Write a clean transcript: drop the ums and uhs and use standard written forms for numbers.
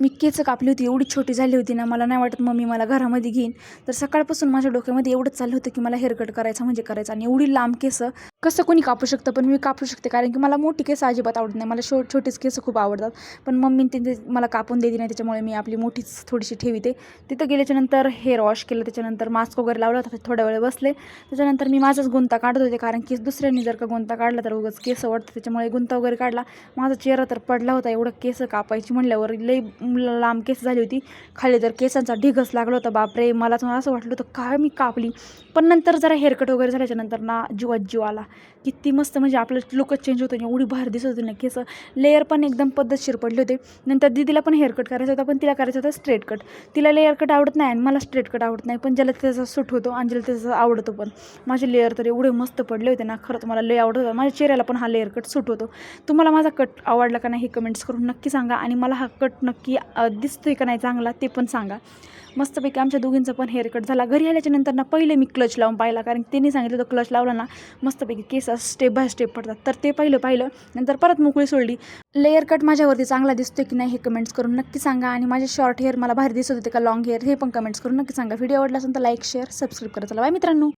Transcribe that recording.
मी केस कापली होती, एवढी छोटी झाली होती ना, मला नाही वाटत मम्मी मला घरामध्ये घेईन. तर सकाळपासून माझ्या डोक्यामध्ये एवढंच चाललं होतं की मला हेअरकट करायचा म्हणजे करायचा. आणि एवढी लांब केस कसं कोणी कापू शकतं, पण मी कापू शकते कारण की मला मोठी केस अजिबात आवडत नाही. मला छोटीच केस खूप आवडतात. पण मम्मी ते मला कापून देते नाही, त्याच्यामुळे मी आपली मोठीच थोडीशी ठेवते. तिथं गेल्याच्यानंतर हेअर वॉश केलं, त्याच्यानंतर मास्क वगैरे लावला होता, थोड्या वेळ बसले. त्याच्यानंतर मी माझाच गुंता काढत होते कारण की दुसऱ्यांनी जर का गुंता काढला तर उगाच केस वाढतं, त्याच्यामुळे गुंता वगैरे काढला. माझा चेहरा तर पडला होता, एवढं केस कापायची म्हणल्यावर लई लांब केस झाली होती. खाली तर केसांचा ढिगच लागला होता. बापरे, मला तर असं वाटलं होतं काय मी कापली. पण नंतर जरा हेअरकट वगैरे झाल्याच्या नंतर ना जीवात जीव आला. किती मस्त म्हणजे आपलं लुकच चेंज होतं, एवढी भारी दिसत होती ना केस. लेअर पण एकदम पद्धतशीर पडले होते. नंतर दीदीला पण हेअरकट करायचा होता, पण तिला करायचा होता स्ट्रेट कट. तिला लेअर कट आवडत नाही आणि मला स्ट्रेट कट आवडत नाही, पण ज्याला त्याचा सूट होतो आणि ज्याला त्याचा आवडतो. पण माझे लेअर तर एवढे मस्त पडले होते ना, खरंच मला लय आवडत होता. माझ्या चेहऱ्याला पण हा लेअर कट सूट होतो. तुम्हाला माझा कट आवडला का नाही हे कमेंट्स करून नक्की सांगा. आणि मला हा कट नक्की दिसतोय का नाही चांगला ते पण सांगा. मस्तपैकी आमच्या दोघींचा पण हेअरकट झाला. घरी आल्याच्या नंतर ना पहिले मी क्लच लावून पाहिला, कारण त्यांनी सांगितलं होतं क्लच लावला ना मस्तपैकी केस स्टेप बाय स्टेप पडतात. तर ते पाहिलं नंतर परत मोकळी सोडली. लेअर कट माझ्यावरती चांगला दिसतोय की नाही हे कमेंट्स करून नक्की सांगा. आणि माझे शॉर्ट हेअर मला भारी दिसत होते का लॉंग हेअर हे पण कमेंट्स करून नक्की सांगा. व्हिडिओ आवडला असेल तर लाईक शेअर सबस्क्राईब करा. चला बाय मित्रांनो.